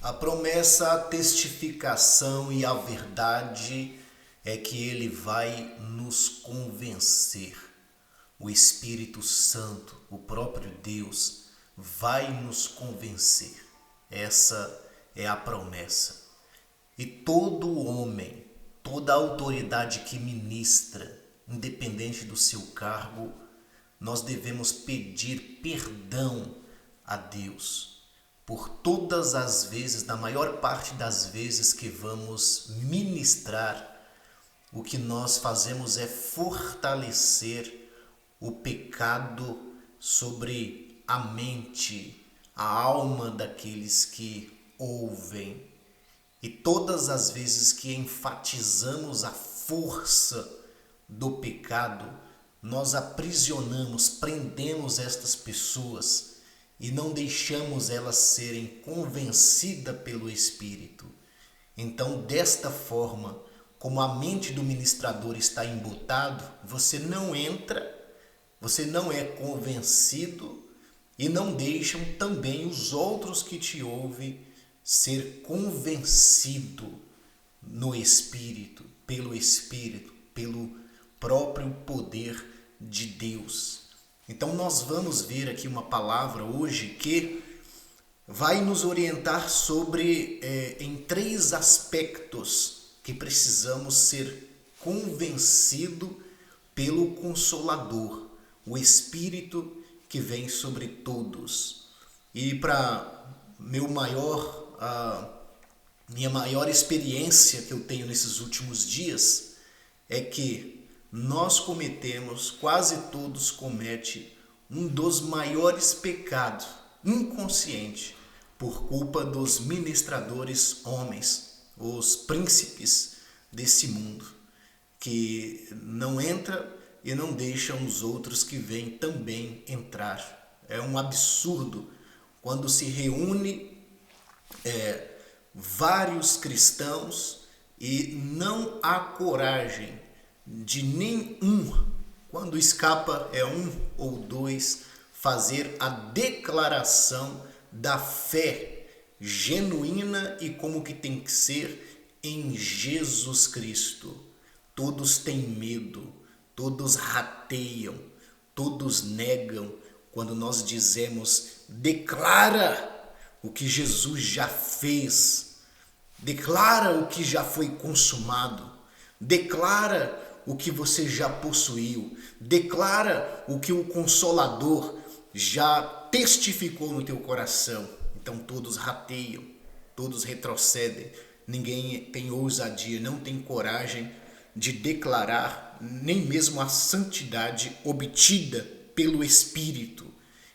A promessa, a testificação e a verdade é que Ele vai nos convencer. O Espírito Santo, o próprio Deus, vai nos convencer. Essa é a promessa. E todo homem, toda autoridade que ministra, independente do seu cargo, nós devemos pedir perdão a Deus por todas as vezes, na maior parte das vezes que vamos ministrar, o que nós fazemos é fortalecer o pecado sobre a mente, a alma daqueles que ouvem. E todas as vezes que enfatizamos a força do pecado, nós aprisionamos, prendemos estas pessoas e não deixamos elas serem convencidas pelo Espírito. Então, desta forma, como a mente do ministrador está embotado, você não entra, você não é convencido e não deixam também os outros que te ouvem ser convencido no Espírito, pelo próprio poder de Deus. Então nós vamos ver aqui uma palavra hoje que vai nos orientar sobre em 3 aspectos que precisamos ser convencidos pelo Consolador, o Espírito que vem sobre todos. E para minha maior experiência que eu tenho nesses últimos dias é que quase todos cometem um dos maiores pecados inconscientes por culpa dos ministradores homens, os príncipes desse mundo, que não entram e não deixam os outros que vêm também entrar. É um absurdo quando se reúne vários cristãos e não há coragem de nenhum, quando escapa um ou dois, fazer a declaração da fé genuína e como que tem que ser em Jesus Cristo. Todos têm medo, todos rateiam, todos negam quando nós dizemos: declara o que Jesus já fez, declara o que já foi consumado, declara o que você já possuiu, declara o que o Consolador já testificou no teu coração. Então todos rateiam, todos retrocedem, ninguém tem ousadia, não tem coragem de declarar nem mesmo a santidade obtida pelo Espírito.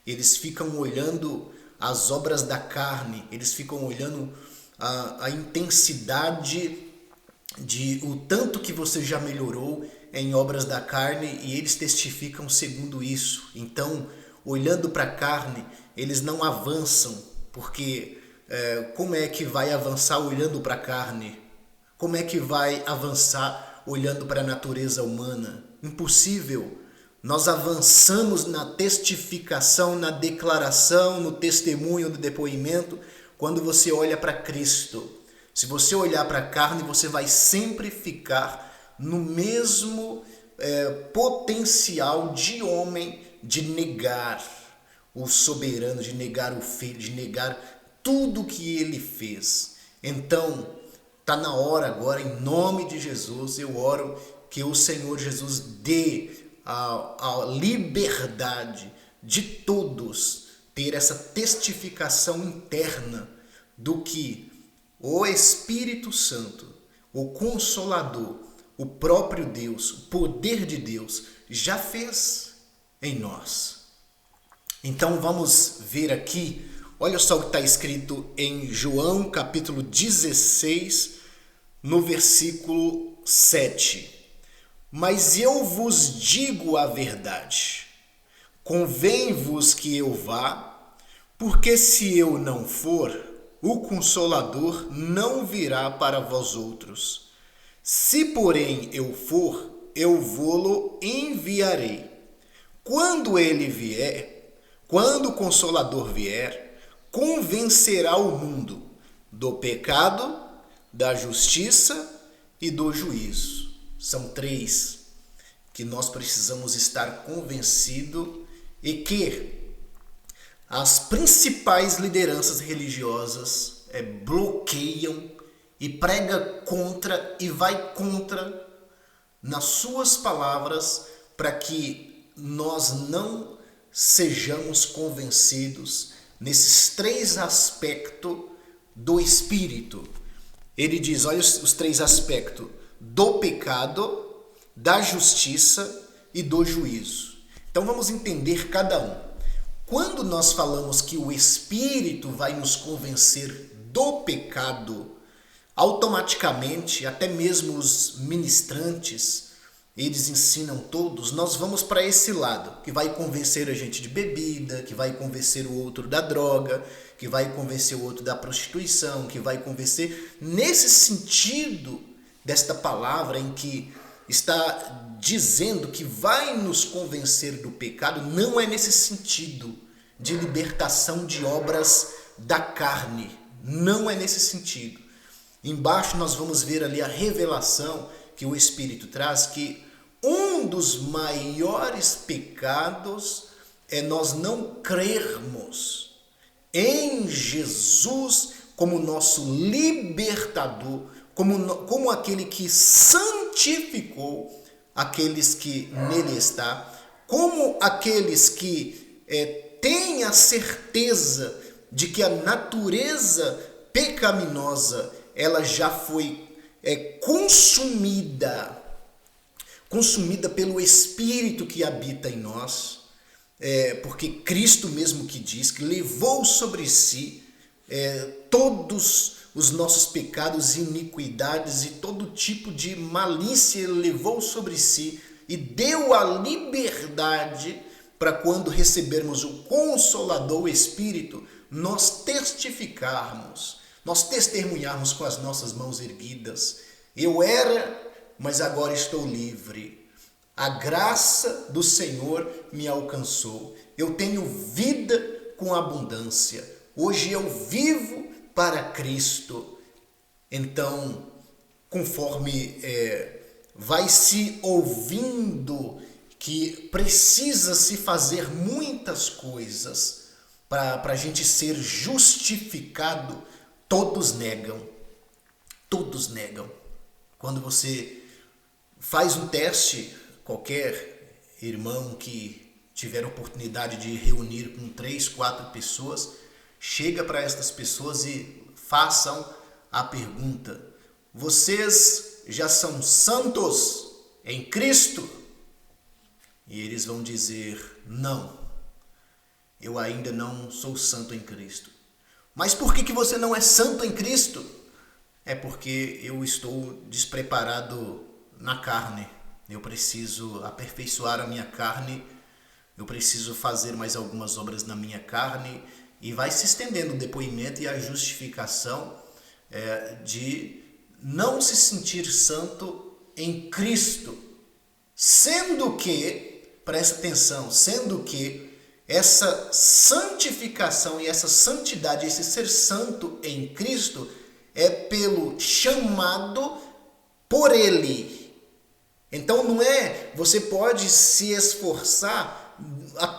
Eles ficam olhando as obras da carne, eles ficam olhando a intensidade de o tanto que você já melhorou em obras da carne, e eles testificam segundo isso. Então, olhando para a carne, eles não avançam, porque como é que vai avançar olhando para a carne? Como é que vai avançar olhando para a natureza humana? Impossível. Nós avançamos na testificação, na declaração, no testemunho, no depoimento, quando você olha para Cristo. Se você olhar para a carne, você vai sempre ficar no mesmo potencial de homem de negar o soberano, de negar o Filho, de negar tudo que ele fez. Então, está na hora agora, em nome de Jesus, eu oro que o Senhor Jesus dê a liberdade de todos ter essa testificação interna do que o Espírito Santo, o Consolador, o próprio Deus, o poder de Deus já fez em nós. Então vamos ver aqui, olha só o que está escrito em João capítulo 16, no versículo 7. Mas eu vos digo a verdade, convém-vos que eu vá, porque se eu não for, o Consolador não virá para vós outros. Se, porém, eu for, eu vô-lo enviarei. Quando ele vier, quando o Consolador vier, convencerá o mundo do pecado, da justiça e do juízo. São três que nós precisamos estar convencidos e que as principais lideranças religiosas bloqueiam e prega contra e vai contra nas suas palavras para que nós não sejamos convencidos nesses três aspectos do Espírito. Ele diz, olha os três aspectos: do pecado, da justiça e do juízo. Então vamos entender cada um. Quando nós falamos que o Espírito vai nos convencer do pecado, automaticamente, até mesmo os ministrantes, eles ensinam todos, nós vamos para esse lado, que vai convencer a gente de bebida, que vai convencer o outro da droga, que vai convencer o outro da prostituição, que vai convencer nesse sentido desta palavra em que está dizendo que vai nos convencer do pecado, não é nesse sentido de libertação de obras da carne, não é nesse sentido. Embaixo nós vamos ver ali a revelação que o Espírito traz, que um dos maiores pecados é nós não crermos em Jesus como nosso libertador, como aquele que santificou aqueles que nele está, como aqueles que têm a certeza de que a natureza pecaminosa ela já foi consumida pelo Espírito que habita em nós, porque Cristo mesmo que diz que levou sobre si todos os nossos pecados e iniquidades e todo tipo de malícia ele levou sobre si e deu a liberdade para quando recebermos o Consolador, o Espírito, nós testificarmos, nós testemunharmos com as nossas mãos erguidas. Eu era, mas agora estou livre. A graça do Senhor me alcançou. Eu tenho vida com abundância. Hoje eu vivo para Cristo. Então, conforme vai se ouvindo que precisa se fazer muitas coisas para a gente ser justificado, todos negam. Todos negam. Quando você faz um teste, qualquer irmão que tiver oportunidade de reunir com 3, 4 pessoas, chega para estas pessoas e façam a pergunta: vocês já são santos em Cristo? E eles vão dizer: não, eu ainda não sou santo em Cristo. Mas por que você não é santo em Cristo? É porque eu estou despreparado na carne. Eu preciso aperfeiçoar a minha carne, eu preciso fazer mais algumas obras na minha carne. E vai se estendendo o depoimento e a justificação de não se sentir santo em Cristo. Sendo que, presta atenção, sendo que essa santificação e essa santidade, esse ser santo em Cristo, é pelo chamado por Ele. Então não é, você pode se esforçar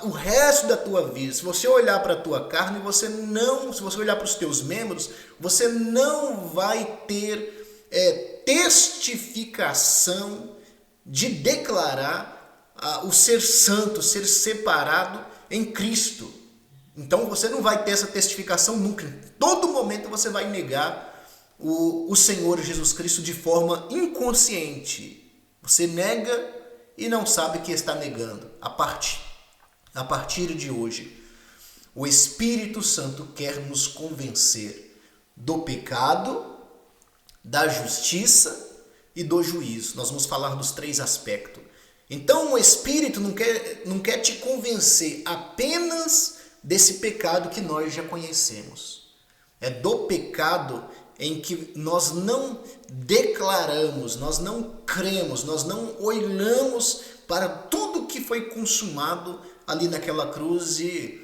o resto da tua vida. Se você olhar para a tua carne, se você olhar para os teus membros, você não vai ter testificação de declarar o ser santo, ser separado em Cristo. Então você não vai ter essa testificação nunca. Em todo momento você vai negar o Senhor Jesus Cristo de forma inconsciente. Você nega e não sabe que está negando. A partir de hoje, o Espírito Santo quer nos convencer do pecado, da justiça e do juízo. Nós vamos falar dos 3 aspectos. Então o Espírito não quer te convencer apenas desse pecado que nós já conhecemos. É do pecado em que nós não declaramos, nós não cremos, nós não olhamos para tudo que foi consumado ali naquela cruz e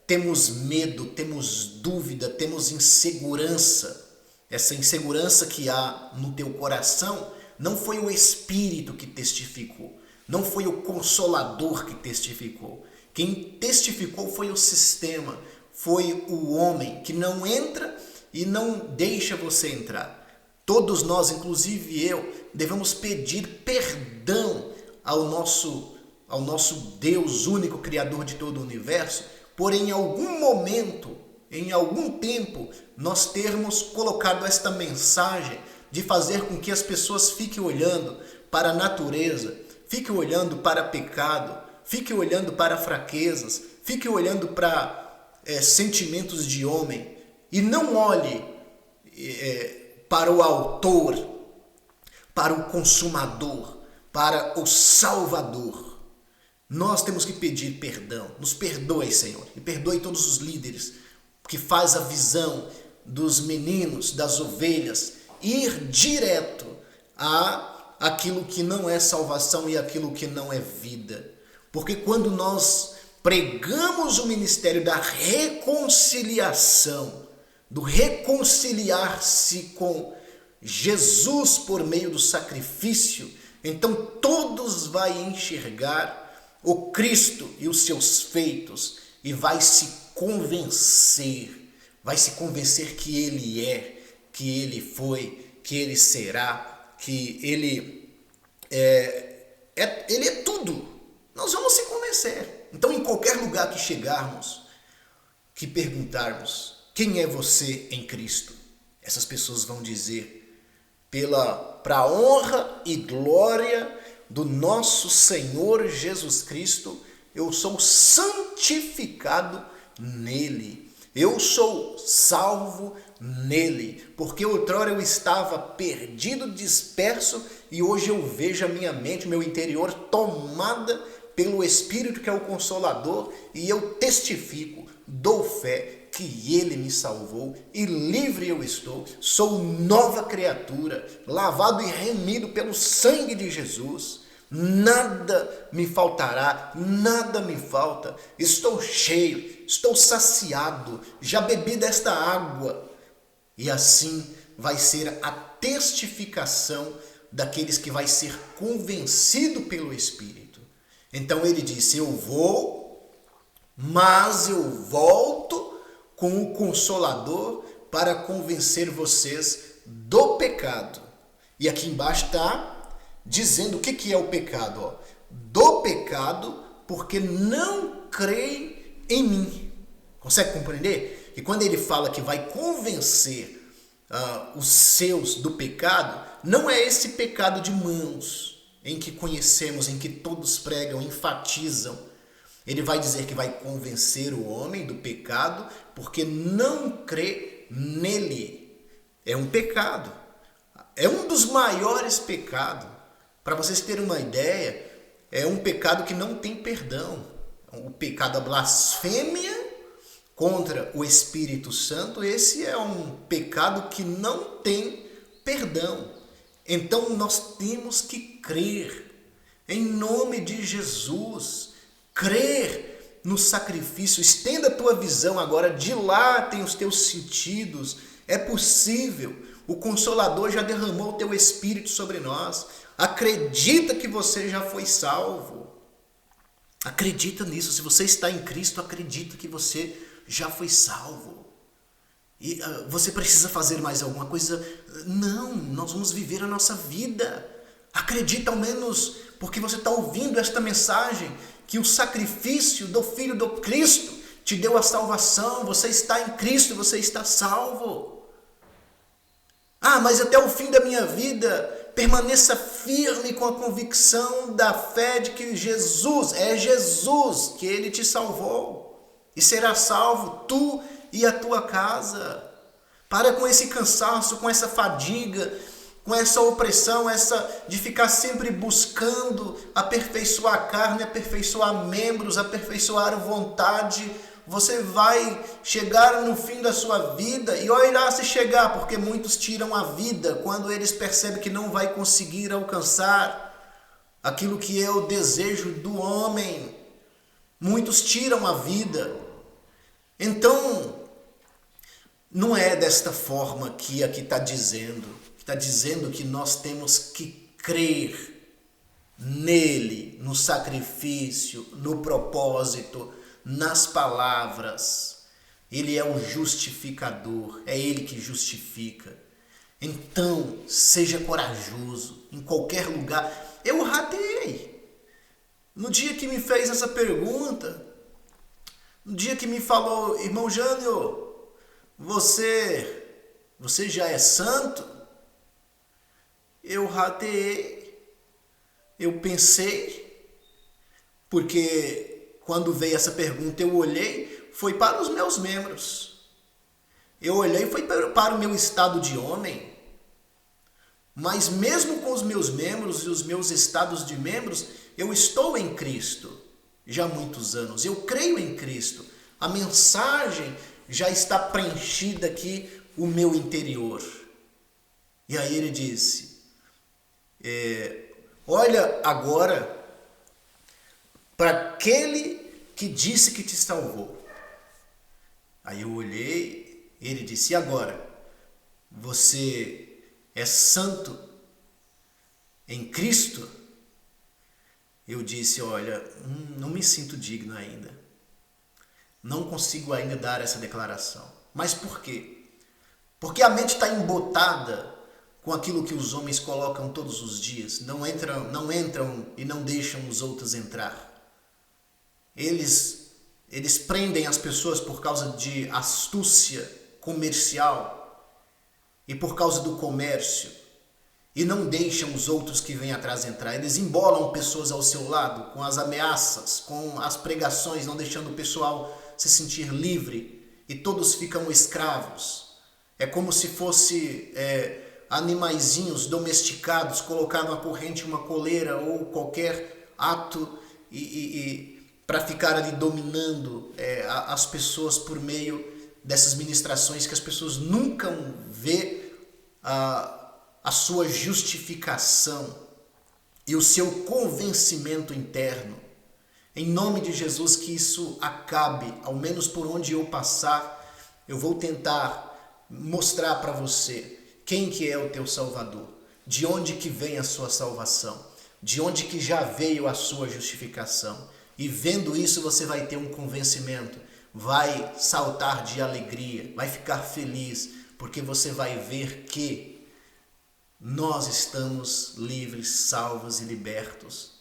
temos medo, temos dúvida, temos insegurança. Essa insegurança que há no teu coração não foi o Espírito que testificou, não foi o Consolador que testificou. Quem testificou foi o sistema, foi o homem que não entra e não deixa você entrar. Todos nós, inclusive eu, devemos pedir perdão ao nosso Deus único, Criador de todo o universo, por em algum momento, em algum tempo, nós termos colocado esta mensagem de fazer com que as pessoas fiquem olhando para a natureza, fiquem olhando para pecado, fiquem olhando para fraquezas, fiquem olhando para sentimentos de homem e não olhe para o autor, para o consumador, para o Salvador. Nós temos que pedir perdão. Nos perdoe, Senhor, e perdoe todos os líderes que faz a visão dos meninos, das ovelhas, ir direto a aquilo que não é salvação e aquilo que não é vida. Porque quando nós pregamos o ministério da reconciliação, do reconciliar-se com Jesus por meio do sacrifício, então todos vão enxergar o Cristo e os seus feitos e vai se convencer que Ele é, que Ele foi, que Ele será, que Ele Ele é tudo. Nós vamos se convencer. Então, em qualquer lugar que chegarmos, que perguntarmos, quem é você em Cristo? Essas pessoas vão dizer, para a honra e glória do nosso Senhor Jesus Cristo, eu sou santificado nele. Eu sou salvo nele. Porque outrora eu estava perdido, disperso, e hoje eu vejo a minha mente, meu interior tomada pelo Espírito que é o Consolador, e eu testifico, dou fé que Ele me salvou e livre eu estou, sou nova criatura, lavado e remido pelo sangue de Jesus, nada me faltará, nada me falta, estou cheio, estou saciado, já bebi desta água, e assim vai ser a testificação daqueles que vai ser convencido pelo Espírito. Então ele disse, eu vou, mas eu volto com o Consolador para convencer vocês do pecado. E aqui embaixo está dizendo o que é o pecado. Ó. Do pecado, porque não creem em mim. Consegue compreender? E quando ele fala que vai convencer os seus do pecado, não é esse pecado de mãos, em que conhecemos, em que todos pregam, enfatizam. Ele vai dizer que vai convencer o homem do pecado porque não crê nele. É um pecado. É um dos maiores pecados. Para vocês terem uma ideia, é um pecado que não tem perdão. O pecado da blasfêmia contra o Espírito Santo, esse é um pecado que não tem perdão. Então nós temos que crer em nome de Jesus, crer no sacrifício. Estenda a tua visão agora, dilatem os teus sentidos. É possível, o Consolador já derramou o teu Espírito sobre nós. Acredita que você já foi salvo. Acredita nisso. Se você está em Cristo, acredita que você já foi salvo. E você precisa fazer mais alguma coisa? Não, nós vamos viver a nossa vida. Acredita ao menos, porque você está ouvindo esta mensagem, que o sacrifício do Filho do Cristo te deu a salvação. Você está em Cristo, você está salvo. Mas até o fim da minha vida, permaneça firme com a convicção da fé de que Jesus, é Jesus que Ele te salvou. E será salvo tu e a tua casa. Para com esse cansaço, com essa fadiga, com essa opressão, de ficar sempre buscando aperfeiçoar a carne, aperfeiçoar membros, aperfeiçoar vontade. Você vai chegar no fim da sua vida e olha lá se chegar, porque muitos tiram a vida quando eles percebem que não vai conseguir alcançar aquilo que é o desejo do homem. Muitos tiram a vida. Então, não é desta forma que aqui está dizendo. Está dizendo que nós temos que crer nele, no sacrifício, no propósito, nas palavras. Ele é o justificador, é ele que justifica. Então, seja corajoso em qualquer lugar. Eu ratei. No dia que me fez essa pergunta, no dia que me falou, irmão Jânio, você já é santo? Eu ratei. Eu pensei, porque quando veio essa pergunta eu olhei, foi para os meus membros. Eu olhei e foi para o meu estado de homem. Mas mesmo com os meus membros e os meus estados de membros, eu estou em Cristo já há muitos anos. Eu creio em Cristo. A mensagem já está preenchida aqui o meu interior. E aí ele disse, olha agora para aquele que disse que te salvou. Aí eu olhei, ele disse, e agora? Você é santo em Cristo? Eu disse, olha, não me sinto digno ainda. Não consigo ainda dar essa declaração. Mas por quê? Porque a mente está embotada com aquilo que os homens colocam todos os dias. Não entram e não deixam os outros entrar. Eles prendem as pessoas por causa de astúcia comercial e por causa do comércio, e não deixam os outros que vêm atrás entrar. Eles embolam pessoas ao seu lado com as ameaças, com as pregações, não deixando o pessoal se sentir livre, e todos ficam escravos. É como se fosse animaizinhos domesticados, colocar numa corrente, uma coleira ou qualquer ato para ficar ali dominando as pessoas por meio dessas ministrações que as pessoas nunca vê a sua justificação e o seu convencimento interno. Em nome de Jesus, que isso acabe, ao menos por onde eu passar, eu vou tentar mostrar para você quem que é o teu Salvador, de onde que vem a sua salvação, de onde que já veio a sua justificação. E vendo isso você vai ter um convencimento, vai saltar de alegria, vai ficar feliz, porque você vai ver que nós estamos livres, salvos e libertos.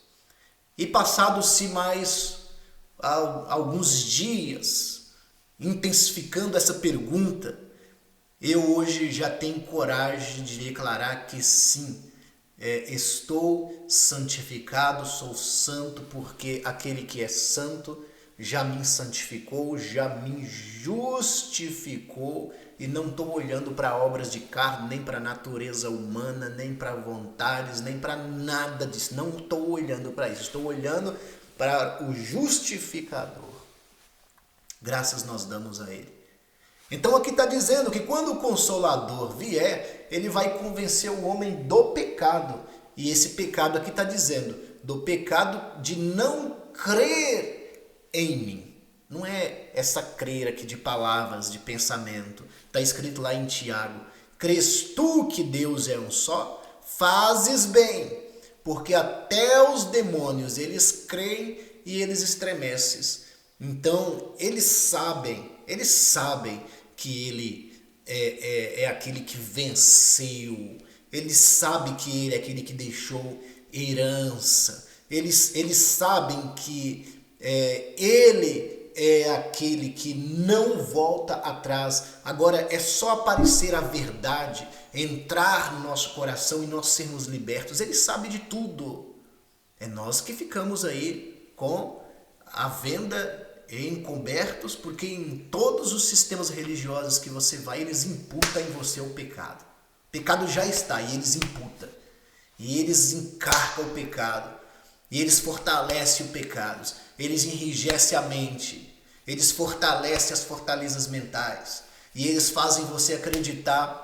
E passados-se mais alguns dias, intensificando essa pergunta, eu hoje já tenho coragem de declarar que sim, estou santificado, sou santo, porque aquele que é santo já me santificou, já me justificou, e não estou olhando para obras de carne, nem para a natureza humana, nem para vontades, nem para nada disso. Não estou olhando para isso, estou olhando para o justificador. Graças nós damos a ele. Então aqui está dizendo que quando o Consolador vier, ele vai convencer o homem do pecado. E esse pecado aqui está dizendo, do pecado de não crer em mim. Não é essa crer aqui de palavras, de pensamento. Está escrito lá em Tiago, crês tu que Deus é um só? Fazes bem, porque até os demônios, eles creem e eles estremecem. Então, eles sabem que ele é aquele que venceu. Eles sabem que ele é aquele que deixou herança. Eles sabem que ele é aquele que não volta atrás. Agora é só aparecer a verdade, entrar no nosso coração e nós sermos libertos. Ele sabe de tudo. É nós que ficamos aí com a venda encobertos, porque em todos os sistemas religiosos que você vai, eles imputam em você o pecado. O pecado já está e eles imputam. E eles encarcam o pecado. E eles fortalecem o pecado. Eles enrijecem a mente. Eles fortalecem as fortalezas mentais. E eles fazem você acreditar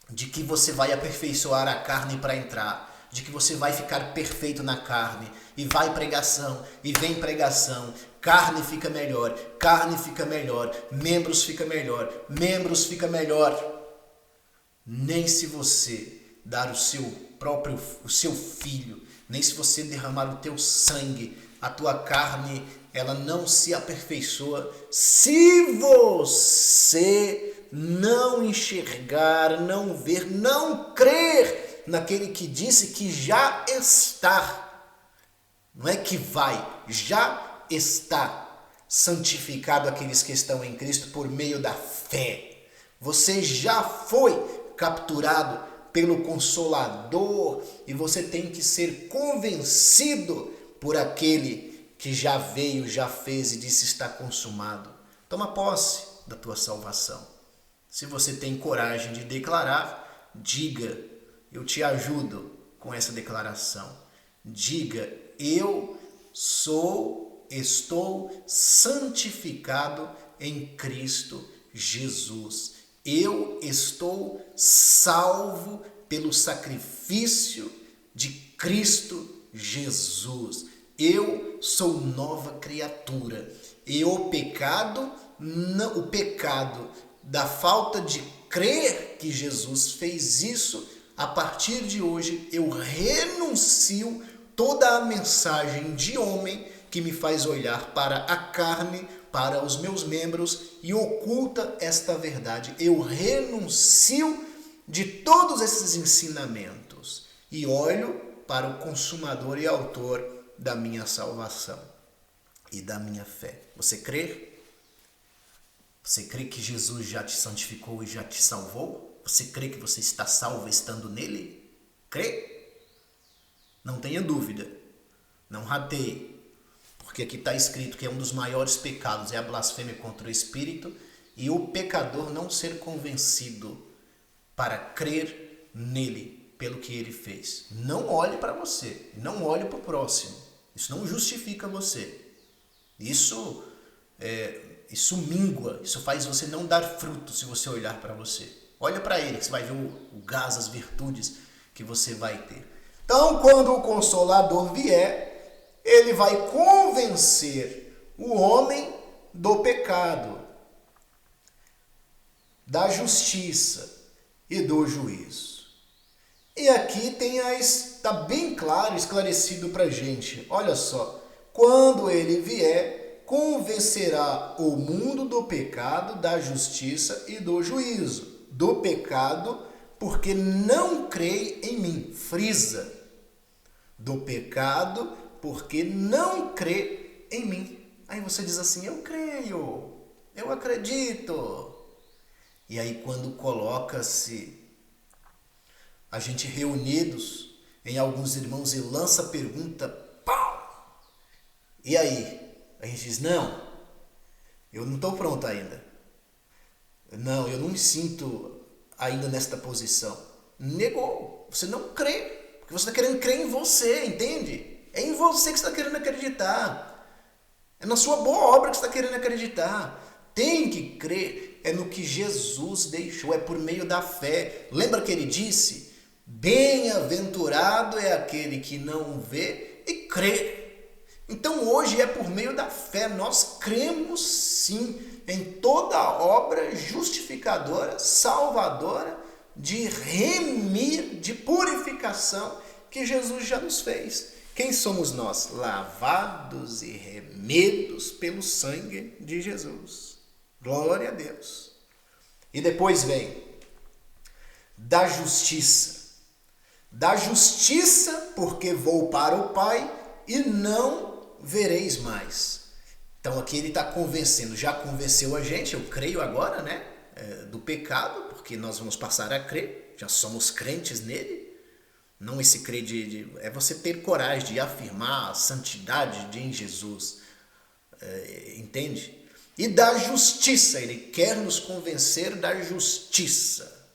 de que você vai aperfeiçoar a carne para entrar. De que você vai ficar perfeito na carne. E vai pregação, e vem pregação. carne fica melhor, carne fica melhor, membros fica melhor, membros fica melhor. Nem se você dar o seu filho, nem se você derramar o teu sangue, a tua carne, ela não se aperfeiçoa se você não enxergar, não ver, não crer naquele que disse que já está. Não é que vai, já está santificado aqueles que estão em Cristo por meio da fé. Você já foi capturado pelo Consolador e você tem que ser convencido por aquele que já veio, já fez e disse está consumado. Toma posse da tua salvação. Se você tem coragem de declarar, diga, eu te ajudo com essa declaração. Diga, eu estou santificado em Cristo Jesus. Eu estou salvo pelo sacrifício de Cristo Jesus. Eu sou nova criatura. E o pecado da falta de crer que Jesus fez isso, a partir de hoje eu renuncio toda a mensagem de homem que me faz olhar para a carne, para os meus membros e oculta esta verdade. Eu renuncio de todos esses ensinamentos e olho para o consumador e autor da minha salvação e da minha fé. Você crê? Você crê que Jesus já te santificou e já te salvou? Você crê que você está salvo estando nele? Crê? Não tenha dúvida. Não rateie. Porque aqui está escrito que é um dos maiores pecados, é a blasfêmia contra o Espírito, e o pecador não ser convencido para crer nele, pelo que ele fez. Não olhe para você, não olhe para o próximo. Isso não justifica você. Isso mingua, isso faz você não dar fruto se você olhar para você. Olha para ele, que você vai ver o gás, as virtudes que você vai ter. Então, quando o Consolador vier, ele vai convencer o homem do pecado, da justiça e do juízo. E aqui está bem claro, esclarecido para a gente. Olha só, quando ele vier, convencerá o mundo do pecado, da justiça e do juízo. Do pecado, porque não crê em mim. Frisa. Do pecado, porque não crê em mim. Aí você diz assim, eu creio, eu acredito. E aí quando coloca-se a gente reunidos em alguns irmãos e lança a pergunta, pau! E aí? A gente diz, não, eu não estou pronto ainda. Não, eu não me sinto ainda nesta posição. Negou, você não crê, porque você está querendo crer em você, entende? É em você que você está querendo acreditar. É na sua boa obra que você está querendo acreditar. Tem que crer. É no que Jesus deixou. É por meio da fé. Lembra que ele disse? Bem-aventurado é aquele que não vê e crê. Então hoje é por meio da fé. Nós cremos sim em toda a obra justificadora, salvadora, de remir, de purificação que Jesus já nos fez. Quem somos nós? Lavados e remidos pelo sangue de Jesus. Glória a Deus. E depois vem da justiça. Da justiça, porque vou para o Pai e não vereis mais. Então aqui ele está convencendo, já convenceu a gente, eu creio agora, né? Do pecado, porque nós vamos passar a crer, já somos crentes nele. Não esse crer é você ter coragem de afirmar a santidade em Jesus. Entende? E da justiça, ele quer nos convencer da justiça.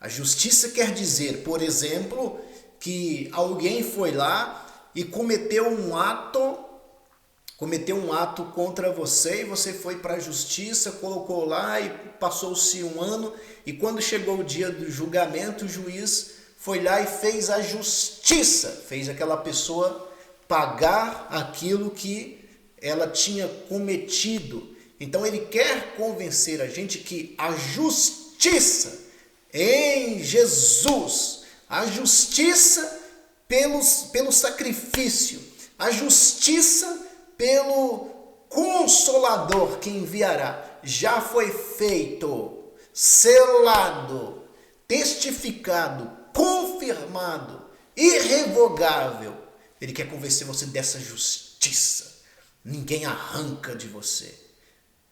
A justiça quer dizer, por exemplo, que alguém foi lá e cometeu um ato contra você e você foi para a justiça, colocou lá e passou-se um ano e quando chegou o dia do julgamento, o juiz foi lá e fez a justiça, fez aquela pessoa pagar aquilo que ela tinha cometido. Então ele quer convencer a gente que a justiça em Jesus, a justiça pelo sacrifício, a justiça pelo Consolador que enviará, já foi feito, selado, testificado, confirmado, irrevogável. Ele quer convencer você dessa justiça. Ninguém arranca de você,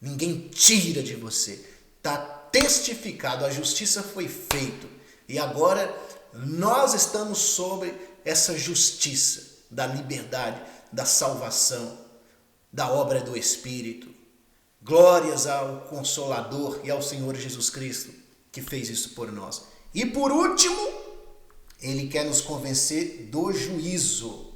ninguém tira de você. Está testificado, a justiça foi feita. E agora nós estamos sobre essa justiça da liberdade, da salvação, da obra do Espírito. Glórias ao Consolador e ao Senhor Jesus Cristo que fez isso por nós. E por último, ele quer nos convencer do juízo.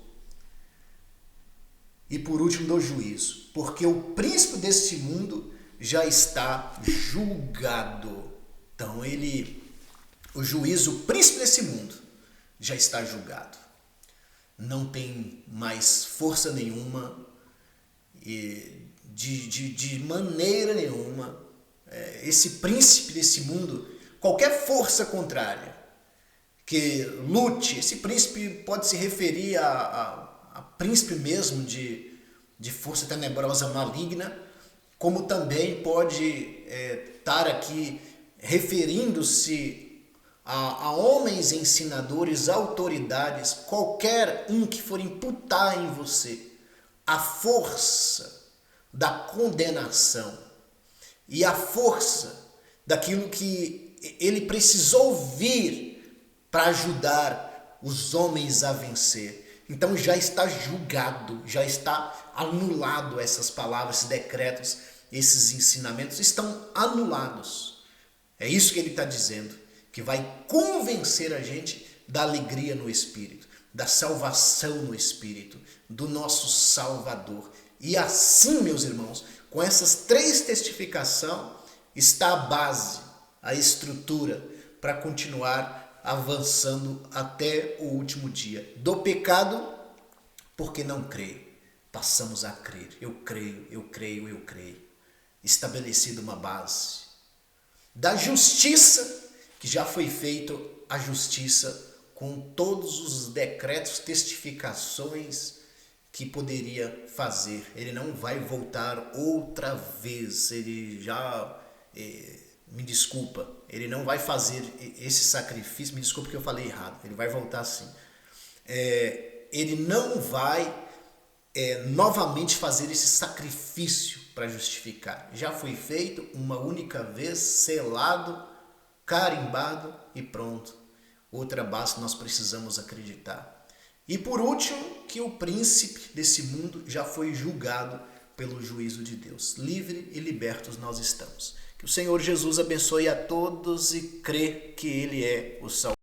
E por último, do juízo. Porque o príncipe deste mundo já está julgado. Então o juízo, o príncipe desse mundo já está julgado. Não tem mais força nenhuma e de maneira nenhuma esse príncipe desse mundo, qualquer força contrária que lute, esse príncipe pode se referir a príncipe mesmo de força tenebrosa maligna, como também pode estar aqui referindo-se a homens ensinadores, autoridades, qualquer um que for imputar em você a força da condenação e a força daquilo que ele precisou ouvir para ajudar os homens a vencer. Então já está julgado, já está anulado essas palavras, esses decretos, esses ensinamentos estão anulados. É isso que ele está dizendo, que vai convencer a gente da alegria no Espírito, da salvação no Espírito, do nosso Salvador. E assim, meus irmãos, com essas três testificações, está a base, a estrutura para continuar avançando até o último dia. Do pecado, porque não creio, passamos a crer. Eu creio, eu creio, eu creio. Estabelecida uma base. Da justiça, que já foi feita a justiça com todos os decretos, testificações que poderia fazer. Ele não vai voltar outra vez. Ele já, me desculpa, ele não vai fazer esse sacrifício. Me desculpa que eu falei errado. Ele vai voltar sim. Ele não vai novamente fazer esse sacrifício para justificar. Já foi feito uma única vez, selado, carimbado e pronto. Outra base que nós precisamos acreditar. E por último, que o príncipe desse mundo já foi julgado pelo juízo de Deus. Livre e libertos nós estamos. Que o Senhor Jesus abençoe a todos e crê que Ele é o Salvador.